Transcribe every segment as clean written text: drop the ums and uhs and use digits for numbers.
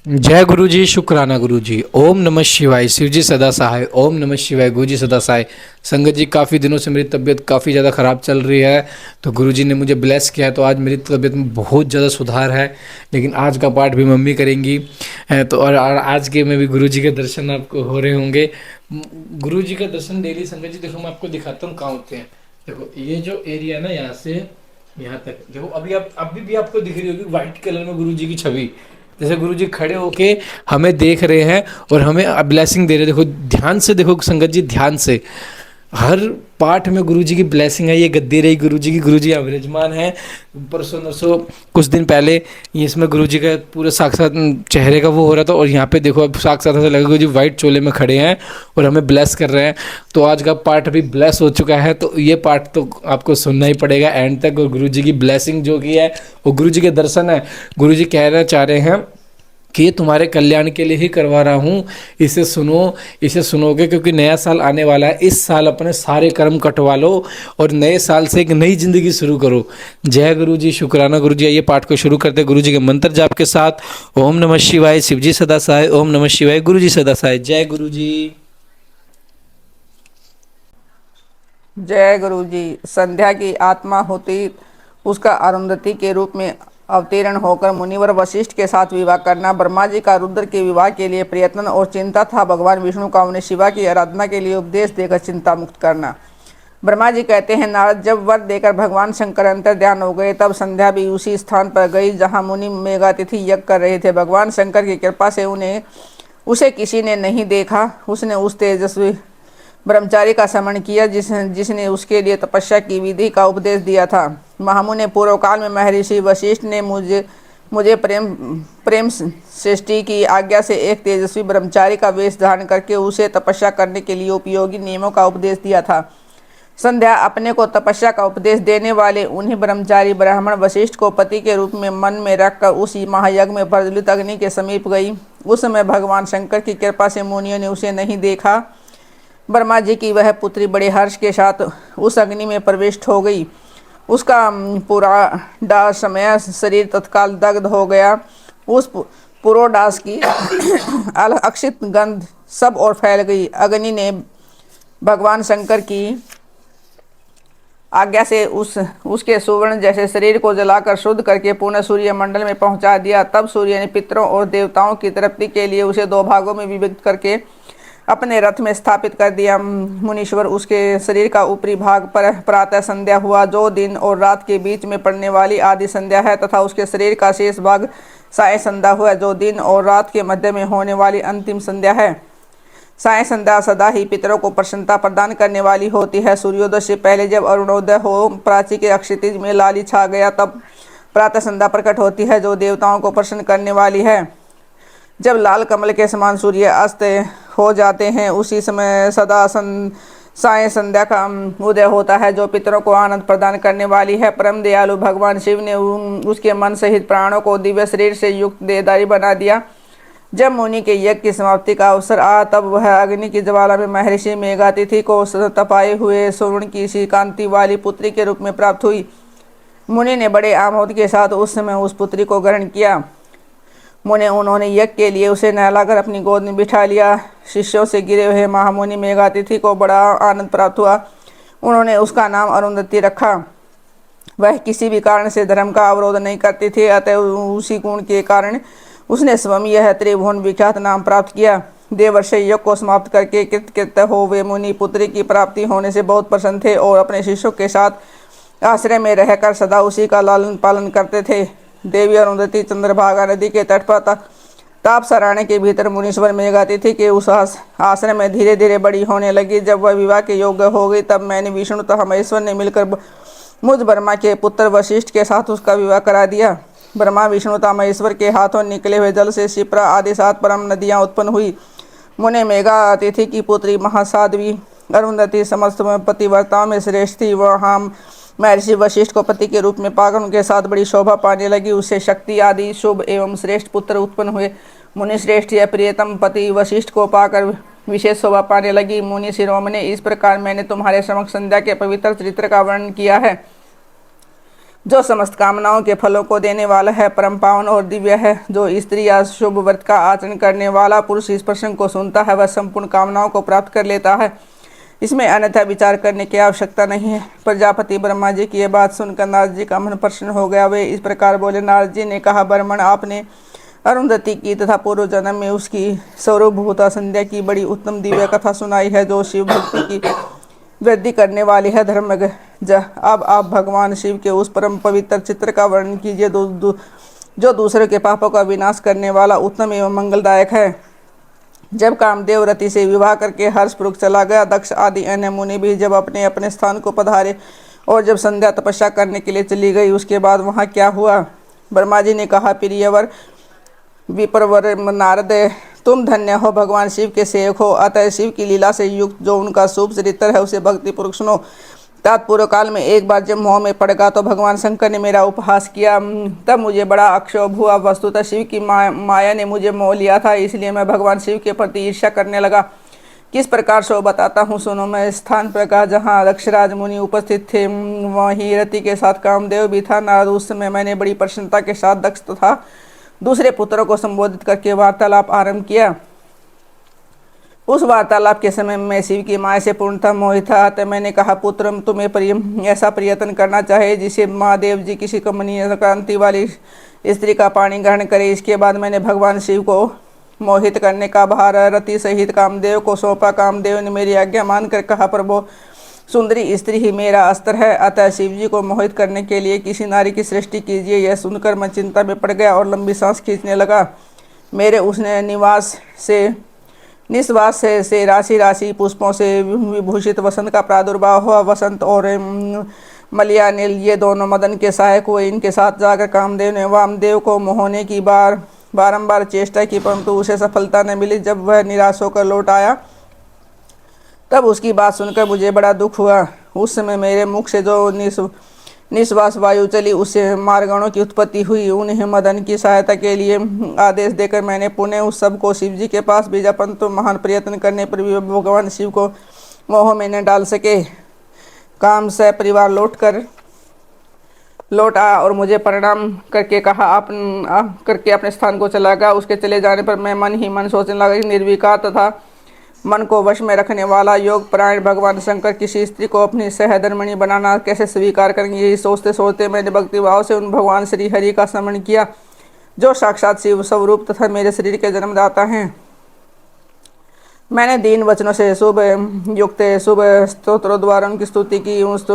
जय गुरु जी, शुक्राना गुरु जी। ओम नमः शिवाय, शिव जी सदा सहाय। ओम नमः शिवाय, गुरु जी सदा सहाय। संगत जी, काफ़ी दिनों से मेरी तबीयत काफ़ी ज़्यादा ख़राब चल रही है, तो गुरु जी ने मुझे ब्लेस किया है, तो आज मेरी तबीयत में बहुत ज़्यादा सुधार है। लेकिन आज का पाठ भी मम्मी करेंगी। तो और आज के में भी गुरु जी के दर्शन आपको हो रहे होंगे। गुरु जी का दर्शन डेली संगत जी, देखो मैं आपको दिखाता हूँ कहाँ होते हैं। देखो ये जो एरिया ना, यहाँ से यहाँ तक देखो, अभी भी आपको दिख रही होगी व्हाइट कलर में गुरु जी की छवि। जैसे गुरु जी खड़े होके हमें देख रहे हैं और हमें ब्लेसिंग दे रहे हैं। देखो ध्यान से देखो संगत जी, ध्यान से। हर पाठ में गुरु जी की ब्लेसिंग है। ये गद्दी रही गुरु जी की, गुरु जी विराजमान है। परसों नरसों कुछ दिन पहले इसमें गुरु जी का पूरे साक्षात चेहरे का वो हो रहा था, और यहाँ पे देखो अब साक्षात ऐसा लगा गुरु जी व्हाइट चोले में खड़े हैं और हमें ब्लेस कर रहे हैं। तो आज का पाठ भी ब्लेस हो चुका है, तो ये पाठ तो आपको सुनना ही पड़ेगा एंड तक। और गुरु जी की ब्लेसिंग जो की है वो गुरु जी के दर्शन है। गुरु जी कहना चाह रहे हैं कि ये तुम्हारे कल्याण के लिए ही करवा रहा हूँ, इसे सुनो। इसे सुनोगे क्योंकि नया साल आने वाला है। इस साल अपने सारे कर्म कटवा लो और नए साल से एक नई जिंदगी शुरू करो। जय गुरु जी, शुक्राना गुरु जी। आइए पाठ को शुरू करते गुरु जी के मंत्र जाप के साथ। ओम नमः शिवाय, शिव जी सदा सहाय। ओम नमः शिवाय, गुरु जी सदा सहाय। जय गुरु जी। जय गुरु जी। संध्या की आत्मा होती उसका अरुंधति के रूप में अवतीर्ण होकर मुनिवर वशिष्ठ के साथ विवाह करना ब्रह्मा जी का रुद्र के विवाह के लिए प्रयत्न और चिंता था। भगवान विष्णु का उन्हें शिवा की आराधना के लिए उपदेश देकर चिंता मुक्त करना। ब्रह्मा जी कहते हैं, नारद जब वर देकर भगवान शंकर अंतर ध्यान हो गए, तब संध्या भी उसी स्थान पर गई जहाँ मुनि मेघातिथि यज्ञ कर रहे थे। भगवान शंकर की कृपा से उसे किसी ने नहीं देखा। उसने उस तेजस्वी ब्रह्मचारी का स्मरण किया जिसने उसके लिए तपस्या की विधि का उपदेश दिया था। महामुनि पूर्व काल में महर्षि वशिष्ठ ने मुझे प्रेम सृष्टि की आज्ञा से एक तेजस्वी ब्रह्मचारी का वेश धारण करके उसे तपस्या करने के लिए उपयोगी नियमों का उपदेश दिया था। संध्या अपने को तपस्या का उपदेश देने वाले उन्हीं ब्रह्मचारी ब्राह्मण वशिष्ठ को पति के रूप में मन में रखकर उसी महायज्ञ में प्रज्वलित अग्नि के समीप गई। उस समय भगवान शंकर की कृपा से मुनियों ने उसे नहीं देखा। ब्रह्मा जी की वह पुत्री बड़े हर्ष के साथ उस अग्नि में प्रविष्ट हो गई। उसका पुरोडास समय शरीर तत्काल दग्ध हो गया। उस पुरोडास की अक्षित गंध सब और फैल गई। अग्नि ने भगवान शंकर की आज्ञा से उसके सुवर्ण जैसे शरीर को जलाकर शुद्ध करके पुनः सूर्य मंडल में पहुंचा दिया। तब सूर्य ने पितरों और देवताओं की तृप्ति के लिए उसे दो भागों में विभक्त करके अपने रथ में स्थापित कर दिया। मुनीश्वर उसके शरीर का ऊपरी भाग पर प्रातः संध्या हुआ, जो दिन और रात के बीच में पड़ने वाली आदि संध्या है, तथा उसके शरीर का शेष भाग साय संध्या हुआ, जो दिन और रात के मध्य में होने वाली अंतिम संध्या है। साय संध्या सदा ही पितरों को प्रसन्नता प्रदान करने वाली होती है। सूर्योदय से पहले जब अरुणोदय हो, प्राची के अक्षितिज में लाली छा गया, तब प्रातः संध्या प्रकट होती है, जो देवताओं को प्रसन्न करने वाली है। जब लाल कमल के समान सूर्य अस्त हो जाते हैं, उसी समय सदा साय संध्या का उदय होता है, जो पितरों को आनंद प्रदान करने वाली है। परम दयालु भगवान शिव ने उसके मन सहित प्राणों को दिव्य शरीर से युक्त देहधारी बना दिया। जब मुनि के यज्ञ की समाप्ति का अवसर आया, तब वह अग्नि की ज्वाला में महर्षि मेघातिथि को तपाए हुए स्वर्ण की सी कांति वाली पुत्री के रूप में प्राप्त हुई। मुनि ने बड़े आमोद के साथ उस समय उस पुत्री को ग्रहण किया। उन्होंने यज्ञ के लिए उसे नहलाकर अपनी गोद में बिठा लिया। शिष्यों से गिरे हुए महामुनि मेघातिथि को बड़ा आनंद प्राप्त हुआ। उन्होंने उसका नाम अरुंधति रखा। वह किसी भी कारण से धर्म का अवरोध नहीं करती थी, अतः उसी गुण के कारण उसने स्वयं यह त्रिभुवन विख्यात नाम प्राप्त किया। देवर्षि यज्ञ को समाप्त करके कृतकृत्य हो वे मुनि पुत्री की प्राप्ति होने से बहुत प्रसन्न थे और अपने शिष्यों के साथ आश्रय में रहकर सदा उसी का लालन पालन करते थे। देवी अरुंधति चंद्रभागा नदी के तट पर ताप सराने के भीतर मुनीश्वर मेघातिथि के उस आश्रय में धीरे धीरे बड़ी होने लगी। जब वह विवाह के योग्य हो गई, तब मैंने विष्णु तथा महेश्वर ने मिलकर मुझ ब्रह्मा के पुत्र वशिष्ठ के साथ उसका विवाह करा दिया। ब्रह्मा विष्णु तथा महेश्वर के हाथों निकले हुए जल से शिप्रा आदि 7 परम नदियाँ उत्पन्न हुई। मुने मेघातिथि की पुत्री महासाध्वी अरुंधति समस्त पतिव्रताओं में श्रेष्ठ थी। वह महर्षि वशिष्ठ को पति के रूप में पाकर उनके साथ बड़ी शोभा पाने लगी। उससे शक्ति आदि शुभ एवं श्रेष्ठ पुत्र उत्पन्न हुए। मुनि श्रेष्ठ या प्रियतम पति वशिष्ठ को पाकर विशेष शोभा पाने लगी। मुनि शिरोमणि, इस प्रकार मैंने तुम्हारे समक्ष संध्या के पवित्र चरित्र का वर्णन किया है। जो समस्त कामनाओं के फलों को देने वाला है, परम पावन और दिव्य है। जो स्त्री या शुभ व्रत का आचरण करने वाला पुरुष इस प्रसंग को सुनता है वह संपूर्ण कामनाओं को प्राप्त कर लेता है। इसमें अन्यथा विचार करने की आवश्यकता नहीं है। प्रजापति ब्रह्मा जी की यह बात सुनकर नारद जी का मन प्रसन्न हो गया। वे इस प्रकार बोले। नारद जी ने कहा, ब्राह्मण, आपने अरुंधति की तथा पूर्व जन्म में उसकी सर्वभूता संध्या की बड़ी उत्तम दिव्य कथा सुनाई है, जो शिव भक्ति की वृद्धि करने वाली है। धर्मज्ञ, अब आप भगवान शिव के उस परम पवित्र चित्र का वर्णन कीजिए जो दूसरे के पापों का विनाश करने वाला उत्तम एवं मंगलदायक है। जब कामदेव रति से विवाह करके हर्षपूर्वक चला गया, दक्ष आदि अन्य मुनि भी जब अपने अपने स्थान को पधारे और जब संध्या तपस्या करने के लिए चली गई, उसके बाद वहाँ क्या हुआ? ब्रह्मा जी ने कहा, प्रियवर विप्रवर नारद, तुम धन्य हो, भगवान शिव के सेवक हो। अतः शिव की लीला से युक्त जो उनका शुभ चरित्र है उसे भक्ति पूर्वक सुनो। तत्पूर्व काल में एक बार जब मोह में पड़ गया तो भगवान शंकर ने मेरा उपहास किया। तब मुझे बड़ा अक्षोभ हुआ। वस्तुतः शिव की माया ने मुझे मोह लिया था, इसलिए मैं भगवान शिव के प्रति ईर्ष्या करने लगा। किस प्रकार सो बताता हूँ, सुनो। मैं स्थान पर कहा जहाँ दक्षराज मुनि उपस्थित थे, वहीं रति के साथ कामदेव भी था। नारद, उस समय मैंने बड़ी प्रसन्नता के साथ दक्ष तथा दूसरे पुत्रों को संबोधित करके वार्तालाप आरंभ किया। उस वार्तालाप के समय मैं शिव की माया से पूर्णतः मोहित था। अतः मैंने कहा, पुत्र, तुम्हें ऐसा प्रयत्न करना चाहिए जिसे महादेव जी किसी कमनीय कांति वाली स्त्री का पानी ग्रहण करे। इसके बाद मैंने भगवान शिव को मोहित करने का भार रति सहित कामदेव को सौंपा। कामदेव ने मेरी आज्ञा मानकर कहा, प्रभु, सुंदरी स्त्री ही मेरा अस्त्र है, अतः शिव जी को मोहित करने के लिए किसी नारी की सृष्टि कीजिए। यह सुनकर मैं चिंता में पड़ गया और लंबी सांस खींचने लगा। मेरे उसने निश्वास से राशि राशि पुष्पों से विभूषित वसंत का प्रादुर्भाव हुआ। वसंत और मलयानिल ये दोनों मदन के सहायक हुए। इनके साथ जाकर कामदेव ने वामदेव को मोहने की बारंबार चेष्टा की, परंतु उसे सफलता न मिली। जब वह निराश होकर लौट आया तब उसकी बात सुनकर मुझे बड़ा दुख हुआ। उस समय मेरे मुख से जो निश्वास वायु चली, उससे मार्गणों की उत्पत्ति हुई। उन्हें मदन की सहायता के लिए आदेश देकर मैंने पुनः उस सब को शिव जी के पास भेजा, परंतु महान प्रयत्न करने पर भी भगवान शिव को मोह में न डाल सके। काम से परिवार लौट आया और मुझे प्रणाम करके कहा करके अपने स्थान को चला गया। उसके चले जाने पर मैं मन ही मन सोचने लगा कि निर्विकार तथा मन को वश में रखने वाला योग परायण भगवान शंकर किसी स्त्री को अपनी सहधर्मिणी बनाना कैसे स्वीकार करेंगे। यही सोचते सोचते मैंने भक्ति भाव से उन भगवान श्री हरि का स्मरण किया, जो साक्षात शिव स्वरूप तथा मेरे शरीर के जन्मदाता हैं। मैंने दीन वचनों से शुभ युक्त शुभ स्तोत्रों द्वारा उनकी स्तुति की। उस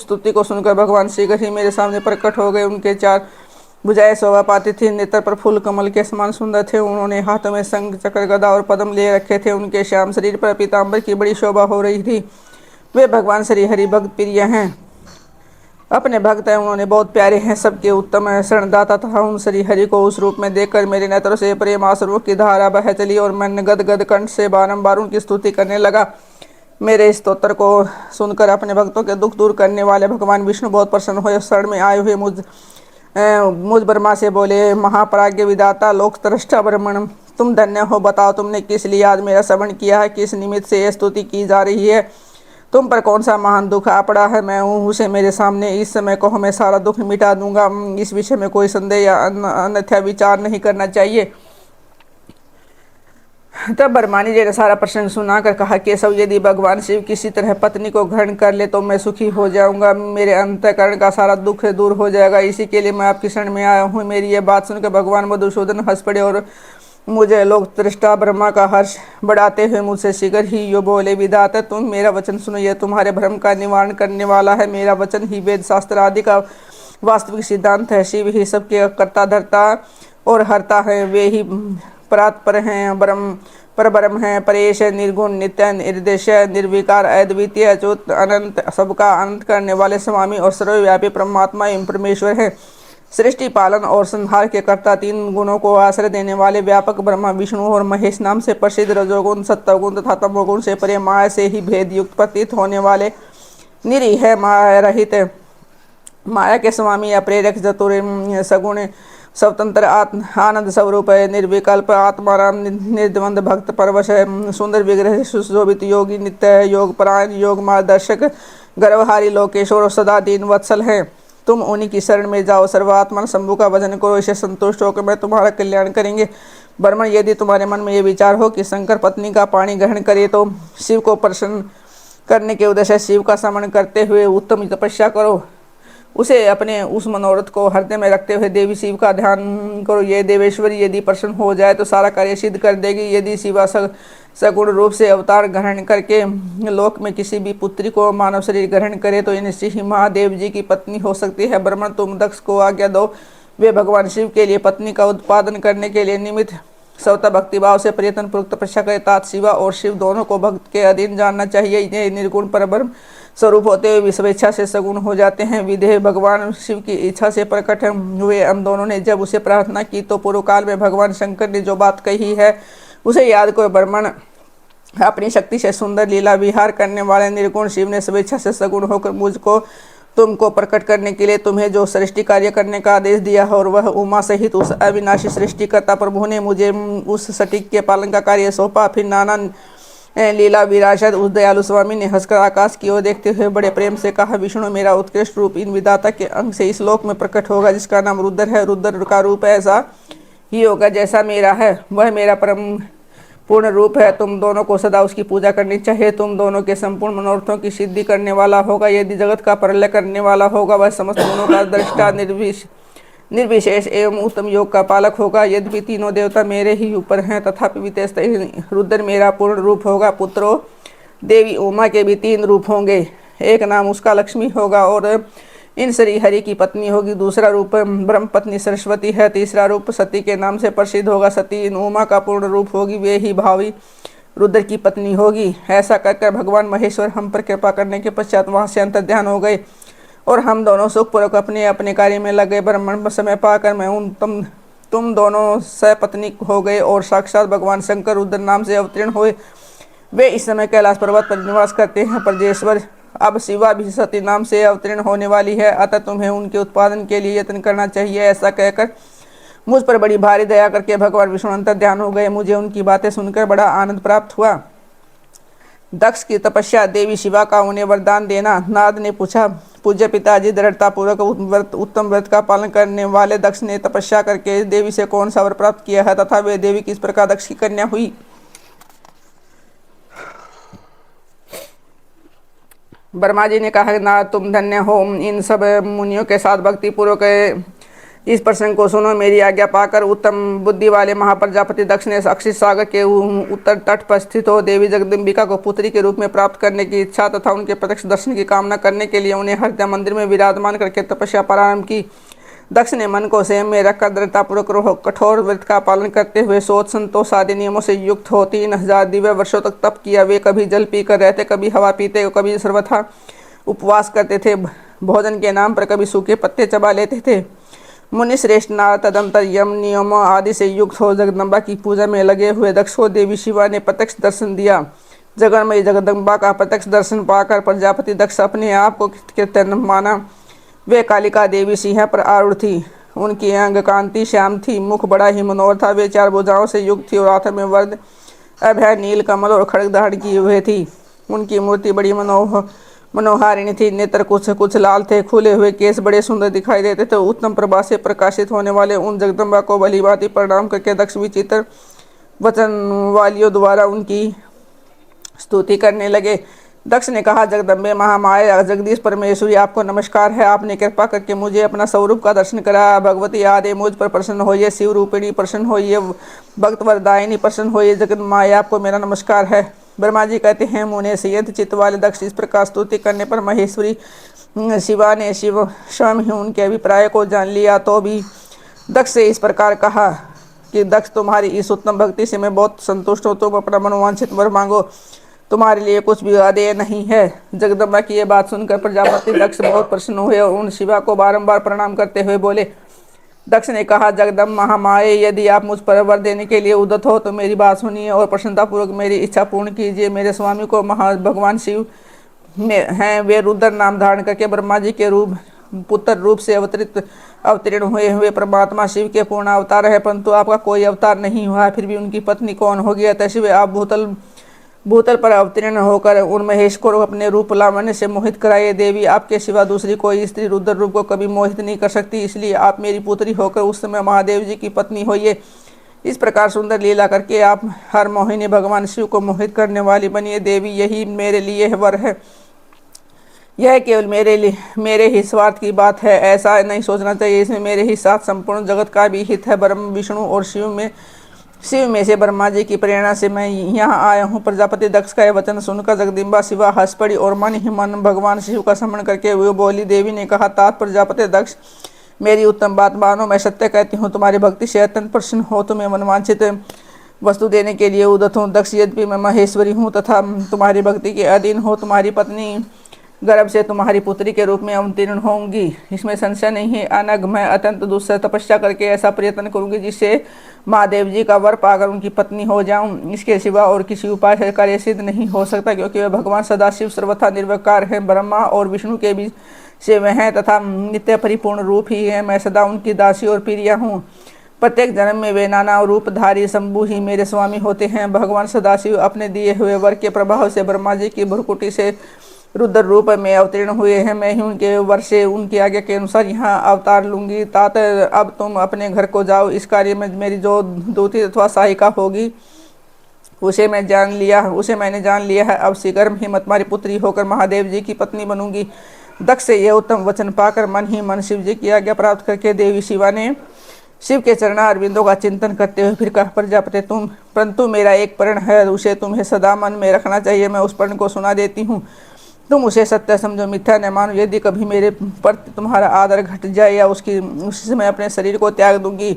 स्तुति को सुनकर भगवान श्री ही मेरे सामने प्रकट हो गए। उनके चार भुजाएं शोभा पाती थी, नेत्र पर फूल कमल के समान सुंदर थे। उन्होंने हाथों में शंख, चक्र, गदा और पद्म ले रखे थे। उनके श्याम शरीर पर पीताम्बर की बड़ी शोभा हो रही थी। वे भगवान श्री हरि भक्त प्रिय हैं, अपने भक्त हैं। उन्होंने बहुत प्यारे हैं, सबके उत्तम शरणदाता तथा उन श्री हरि को उस रूप में देखकर मेरे नेत्रों से प्रेम आश्रु की धारा बह चली और मैं गदगद कंठ से बारंबार उनकी स्तुति करने लगा। मेरे स्तोत्र को सुनकर अपने भक्तों के दुख दूर करने वाले भगवान विष्णु बहुत प्रसन्न हुए। शरण में आए हुए मुझ ब्रह्मा से बोले, महाप्राज्ञ विदाता लोक तृष्टा ब्रह्मण, तुम धन्य हो। बताओ, तुमने किस लिए आज मेरा श्रवण किया है? किस निमित्त से यह स्तुति की जा रही है? तुम पर कौन सा महान दुख आ पड़ा है? मैं हूँ उसे मेरे सामने इस समय कहो, मैं सारा दुख मिटा दूंगा। इस विषय में कोई संदेह या अन्यथा विचार नहीं करना चाहिए। तब ब्रह्मा जी ने सारा प्रसंग सुनाकर कहा, केशव, यदि भगवान शिव किसी तरह पत्नी को ग्रहण कर ले तो मैं सुखी हो जाऊंगा, मेरे अंतःकरण का सारा दुख दूर हो जाएगा। इसी के लिए मैं आपकी शरण में आया हूँ। मेरी यह बात सुनकर भगवान मधुसूदन हंस पड़े और मुझे लोक तृष्टा ब्रह्मा का हर्ष बढ़ाते हुए मुझसे शीघ्र ही यो बोले, विधाता, तुम मेरा वचन सुनो, यह तुम्हारे भ्रम का निवारण करने वाला है। मेरा वचन ही वेद शास्त्र आदि का वास्तविक सिद्धांत है। शिव ही सबके कर्ता धर्ता और हरता है। वे ही परात्पर हैं, परब्रह्म हैं, परेश, निर्गुण, नित्य, निर्देश, निर्विकार, अद्वितीय, अच्युत, अनंत, सबका अनंत करने वाले स्वामी और सर्वव्यापी परमात्मा एवं परमेश्वर हैं। सृष्टि, पालन और संहार के कर्ता, तीन गुणों को आश्रय देने वाले व्यापक ब्रह्मा विष्णु और महेश नाम से प्रसिद्ध, रजोगुण, सत्वगुण तथा तमोगुण से परे, माया से ही भेद युक्त प्रतीत होने वाले, निरीह, माया रहित, माया के स्वामी, अप्रेरक, चतुर, सगुण, स्वतंत्र, आनंद स्वरूप, निर्विकल्प, आत्माराम, निर्द्वंद, भक्त परवश, सुंदर विग्रह, सुशोभित, योगी, नित्य योग परायण, योग मार्गदर्शक, गर्वहारी, लोकेश्वर और सदा दीन वत्सल है। तुम उन्हीं की शरण में जाओ, सर्वात्मन शंभु का भजन करो, इसे संतुष्ट होकर मैं तुम्हारा कल्याण करेंगे। ब्राह्मण, यदि तुम्हारे मन में ये विचार हो कि शंकर पत्नी का पानी ग्रहण करे तो शिव को प्रसन्न करने के उद्देश्य से शिव का स्मरण करते हुए उत्तम तपस्या करो। उसे अपने उस मनोरथ को हृदय में रखते हुए देवी शिव का ध्यान करो। ये देवेश्वरी यदि प्रसन्न हो जाए तो सारा कार्य सिद्ध कर देगी। यदि शिवा सगुण रूप से अवतार ग्रहण करके लोक में किसी भी पुत्री को मानव शरीर ग्रहण करे तो इन श्री महादेव जी की पत्नी हो सकती है। ब्राह्मण, तुम दक्ष को आज्ञा दो, वे भगवान शिव के लिए पत्नी का उत्पादन करने के लिए निमित्त स्वतः भक्तिभाव से प्रयत्न पूर्वक तपस्या करे। तात शिवा और शिव दोनों को भक्त के अधीन जानना चाहिए। इन्हें निर्गुण परब्रह्म स्वरूप होते हुए विश्व इच्छा से सगुण हो जाते हैं। विदेह भगवान शिव की इच्छा से प्रकट हुए। हम दोनों ने जब उसे प्रार्थना की तो पूर्व काल में भगवान शंकर ने जो बात कही है उसे याद करो। ब्राह्मण, अपनी शक्ति से सुंदर लीला विहार करने वाले निर्गुण शिव ने स्वेच्छा से सगुण होकर मुझको तुमको प्रकट करने के लिए तुम्हें जो सृष्टि कार्य करने का आदेश दिया है और वह उमा सहित उस अविनाशी सृष्टिकर्ता प्रभु ने मुझे उस सटीक के पालन का कार्य सौंपा। फिर नाना लीला विरासत उस दयालु स्वामी ने हंसकर आकाश की ओर देखते हुए बड़े प्रेम से कहा, विष्णु मेरा उत्कृष्ट रूप इन विधाता के अंग से इस लोक में प्रकट होगा, जिसका नाम रुद्र है। रुद्र का रूप ऐसा ही होगा जैसा मेरा है, वह मेरा परम पूर्ण रूप है। तुम दोनों को सदा उसकी पूजा करनी चाहिए। तुम दोनों के संपूर्ण मनोरथों की सिद्धि करने वाला होगा। यदि जगत का प्रलय करने वाला होगा, वह समस्त गुणों का दृष्टा निर्विशेष एवं उत्तम योग का पालक होगा। यद्यपि तीनों देवता मेरे ही ऊपर हैं, तथापि वितेश रुद्र मेरा पूर्ण रूप होगा। पुत्रों, देवी उमा के भी 3 रूप होंगे। एक नाम उसका लक्ष्मी होगा और इन श्री हरि की पत्नी होगी। दूसरा रूप ब्रह्म पत्नी सरस्वती है। तीसरा रूप सती के नाम से प्रसिद्ध होगा। सती इन उमा का पूर्ण रूप होगी, वे ही भावी रुद्र की पत्नी होगी। ऐसा कहकर भगवान महेश्वर हम पर कृपा करने के पश्चात वहां से अंतर्ध्यान हो गए और हम दोनों सुखपूर्वक अपने अपने कार्य में लगे। ब्राह्मण, समय पाकर मैं तुम दोनों सपत्नी हो गए और साक्षात भगवान शंकर रुद्र नाम से अवतीर्ण हुए। वे इस समय कैलाश पर्वत पर निवास करते हैं। परजेश्वर, अब शिवा भी सती नाम से अवतीर्ण होने वाली है, अतः तुम्हें उनके उत्पादन के लिए यत्न करना चाहिए। ऐसा कहकर मुझ पर बड़ी भारी दया करके भगवान विष्णु अंतर्ध्यान हो गए। मुझे उनकी बातें सुनकर बड़ा आनंद प्राप्त हुआ। दक्ष की तपस्या, देवी शिवा का उन्हें वरदान देना। नारद ने पूछा, पूज्य पिताजी, दृढ़तापूर्वक उत्तम व्रत का पालन करने वाले दक्ष ने तपस्या करके देवी से कौन सा वर प्राप्त किया है तथा वे देवी किस प्रकार दक्ष की कन्या हुई? ब्रह्मा जी ने कहा, नारद तुम धन्य हो। इन सब मुनियों के साथ भक्ति पूर्वक इस प्रसंग को सुनो। मेरी आज्ञा पाकर उत्तम बुद्धि वाले महाप्रजापति दक्ष ने अक्षित सागर के उत्तर तट पर स्थित हो देवी जगदम्बिका को पुत्री के रूप में प्राप्त करने की इच्छा तथा उनके प्रत्यक्ष दर्शन की कामना करने के लिए उन्हें हृदय मंदिर में विराजमान करके तपस्या प्रारंभ की। दक्ष ने मन को संयम में रखकर दृढ़तापूर्वक कठोर व्रत का पालन करते हुए सोच संतोष आदि नियमों से युक्त हो 3000 दिव्य वर्षों तक तप किया। वे कभी जल पीकर रहते, कभी हवा पीते, कभी सर्वथा उपवास करते थे। भोजन के नाम पर कभी सूखे पत्ते चबा लेते थे। मुनि श्रेष्ठ नारद तदंतर यम नियमों आदि से युक्त हो जगदम्बा की पूजा में लगे हुए दक्ष को देवी शिवा ने प्रत्यक्ष दर्शन दिया। जगन्मयी जगदम्बा का प्रत्यक्ष दर्शन पाकर प्रजापति दक्ष अपने आप को कृतज्ञ माना। वे कालिका देवी सिंह पर आरूढ़ थी। उनकी अंग कांति श्याम थी, मुख बड़ा ही मनोहर था। वे 4 भुजाओं से युक्त थी और हाथ में वरद, अभय, नील कमल और खड़ग धारण किए हुए थी। उनकी मूर्ति बड़ी मनोहारिणी थी। नेत्र कुछ लाल थे। खुले हुए केस बड़े सुंदर दिखाई देते थे। उत्तम प्रभा से प्रकाशित होने वाले उन जगदम्बा को भली भांति प्रणाम करके दक्ष विचित्र वचन वालियों द्वारा उनकी स्तुति करने लगे। दक्ष ने कहा, जगदम्बे महामाया जगदीश परमेश्वरी, आपको नमस्कार है। आपने कृपा करके मुझे अपना स्वरूप का दर्शन कराया। भगवती आदि मुझ पर प्रसन्न होइए। शिव रूपिणी प्रसन्न होइए। भक्त वरदायिनी प्रसन्न होइए। जगत माया, आपको मेरा नमस्कार है। ब्रह्मा जी कहते हैं, मुने संयत चित्त वाले दक्ष इस प्रकार स्तुति करने पर महेश्वरी शिवा ने स्वयं ही उनके अभिप्राय को जान लिया। तो भी दक्ष से इस प्रकार कहा कि दक्ष, तुम्हारी इस उत्तम भक्ति से मैं बहुत संतुष्ट हूँ। तुम अपना मनोवांछित वर मांगो, तुम्हारे लिए कुछ भी अदेय नहीं है। जगदम्बा की यह बात सुनकर प्रजापति दक्ष बहुत प्रसन्न हुए और उन शिवा को बारंबार प्रणाम करते हुए बोले। दक्ष ने कहा, जगदम्ब महामाये, यदि आप मुझ पर वर देने के लिए उद्यत हो तो मेरी बात सुनिए और प्रसन्नतापूर्वक मेरी इच्छा पूर्ण कीजिए। मेरे स्वामी को भगवान शिव हैं, वे रुद्र नाम धारण करके ब्रह्मा जी के पुत्र रूप से अवतीर्ण हुए परमात्मा शिव के पूर्ण अवतार है, परंतु आपका कोई अवतार नहीं हुआ। फिर भी उनकी पत्नी कौन होगी? अतः शिव आप भूतल पर अवतीर्ण होकर उन महेश को अपने रूप लावण्य से मोहित कराए। देवी, आपके सिवा दूसरी कोई स्त्री रुद्र रूप को कभी मोहित नहीं कर सकती, इसलिए आप मेरी पुत्री होकर उस समय महादेव जी की पत्नी होइए। इस प्रकार सुंदर लीला करके आप हर मोहिनी भगवान शिव को मोहित करने वाली बनिए। देवी, यही मेरे लिए वर है। यह केवल मेरे ही स्वार्थ की बात है, ऐसा नहीं सोचना चाहिए। इसमें मेरे ही साथ संपूर्ण जगत का भी हित है। ब्रह्म, विष्णु और शिव में से ब्रह्मा जी की प्रेरणा से मैं यहाँ आया हूँ। प्रजापति दक्ष का यह वचन सुनकर जगदम्बा शिवा हंस पड़ी और मन ही मन भगवान शिव का स्मरण करके वो बोली। देवी ने कहा, तात प्रजापति दक्ष, मेरी उत्तम बात मानो। मैं सत्य कहती हूँ, तुम्हारी भक्ति से अत्यंत प्रसन्न हो तुम्हें मनवांछित वस्तु देने के लिए उद्यत हूँ। दक्ष, यद्यपि मैं महेश्वरी हूँ तथा तुम्हारी भक्ति के अधीन हो, तुम्हारी पत्नी गर्भ से तुम्हारी पुत्री के रूप में अवतीर्ण होंगी, इसमें संशय नहीं है। अनग, मैं अत्यंत दुस्सह तपस्या करके ऐसा प्रयत्न करूंगी जिससे महादेव जी का वर पाकर उनकी पत्नी हो जाऊं। इसके सिवा और किसी उपाय से कार्य सिद्ध नहीं हो सकता, क्योंकि वे भगवान सदाशिव सर्वथा निर्विकार हैं। ब्रह्मा और विष्णु के बीच से वह हैं तथा नित्य परिपूर्ण रूप ही है। मैं सदा उनकी दासी और प्रिया हूँ। प्रत्येक जन्म में वे नाना रूपधारी शंभु ही मेरे स्वामी होते हैं। भगवान सदाशिव अपने दिए हुए वर के प्रभाव से ब्रह्मा जी की भ्रुकुटी से रुद्र रूप में अवतीर्ण हुए हैं। मैं ही उनके वर से उनकी आज्ञा के अनुसार यहाँ अवतार लूंगी। तात, अब तुम अपने घर को जाओ। इस कार्य में मेरी जो दूती अथवा सहायिका होगी उसे मैंने जान लिया है। अब शीघ्र ही मैं तुम्हारी पुत्री होकर महादेव जी की पत्नी बनूंगी। दक्ष से यह उत्तम वचन पाकर मन ही मन शिव जी की आज्ञा प्राप्त करके देवी शिवा ने शिव के चरणारविंदों का चिंतन करते हुए फिर कहा, प्रजापति परंतु मेरा एक प्रण है, उसे तुम्हें सदा मन में रखना चाहिए। मैं उस प्रण को सुना देती हूँ, तुम उसे सत्य समझो, मिथ्या न मानो। यदि कभी मेरे प्रति तुम्हारा आदर घट जाए या उसी समय अपने शरीर को त्याग दूंगी,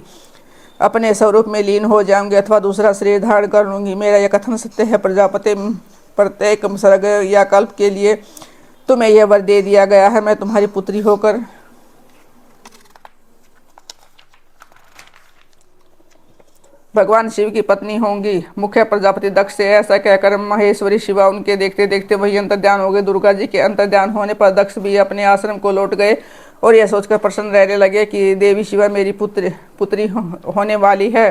अपने स्वरूप में लीन हो जाऊंगी अथवा दूसरा शरीर धारण कर लूंगी। मेरा यह कथन सत्य है प्रजापति। प्रत्येक सर्ग या कल्प के लिए तुम्हें यह वर दे दिया गया है। मैं तुम्हारी पुत्री होकर भगवान शिव की पत्नी होंगी। मुख्य प्रजापति दक्ष से ऐसा कहकर महेश्वरी शिवा उनके देखते देखते वही अंतर्ध्यान हो गए। दुर्गा जी के अंतर्ध्यान होने पर दक्ष भी अपने आश्रम को लौट गए और यह सोचकर प्रसन्न रहने लगे कि देवी शिवा मेरी पुत्री होने वाली है।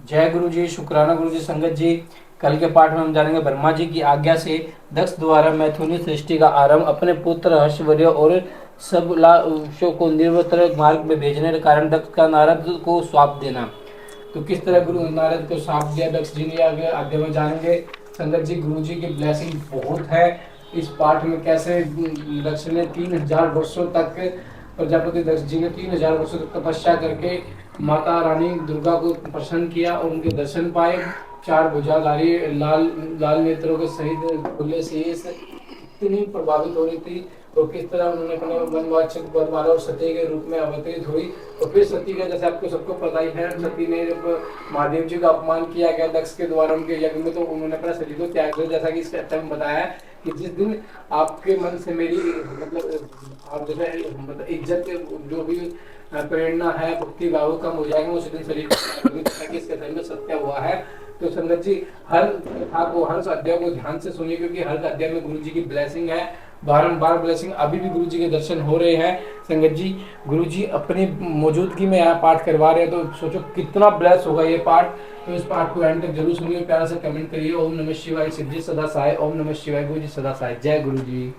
जय गुरु जी, शुक्राना गुरु जी। संगत जी, कल के पाठ में हम जानेंगे ब्रह्मा जी की आज्ञा से दक्ष द्वारा मैथुनी सृष्टि का आरंभ, अपने पुत्र हर्षवर्य और सब लाशों को निर्वतर मार्ग में भेजने के कारण दक्ष का नारद को श्राप देना। तो किस तरह गुरु नारद को श्राप दिया दक्ष जी ने, आगे आगे में जानेंगे। संगत जी, गुरु जी की ब्लेसिंग बहुत है इस पाठ में। कैसे दक्ष ने 3000 वर्षों तक, प्रजापति दक्ष जी ने 3000 वर्षों तक तपस्या करके माता रानी दुर्गा को प्रसन्न किया और उनके दर्शन पाए। 4 भुजाधारी लाल नेत्रों के सहित खुले शेष इतनी प्रभावित हो रही थी, और किस तरह उन्होंने अपने मनवांछित वरमाला और सती के रूप में अवतरित हुई। और फिर सती का, जैसे आपको सबको पता ही है, सती ने जब महादेव जी का अपमान किया गया दक्ष के द्वारा उनके यज्ञ में, तो उन्होंने अपना शरीर को त्याग दिया। जैसा कि इसके अर्थम बताया है कि जिस दिन आपके मन से मेरी आप जैसे इज्जत जो भी प्रेरणा है भक्ति भाव कम हो जाएगा, उस दिन शरीर को इसके अध्ययन में सत्य हुआ है। तो संगत जी, हर कथा को, हर अध्याय को ध्यान से सुनिए, क्योंकि हर अध्याय में गुरु जी की ब्लेसिंग है। बारंबार ब्लेसिंग, अभी भी गुरु जी के दर्शन हो रहे हैं। संगत जी, गुरु जी अपनी मौजूदगी में यहाँ पाठ करवा रहे हैं, तो सोचो कितना ब्लेस होगा ये पाठ। तो इस पाठ को एंड तक जरूर सुनिए, प्यार से कमेंट करिए। ओम नमः शिवाय, सिद्धि सदा सहाय। ओम नमः शिवाय, गुरु जी सदा सहाय। जय गुरु जी।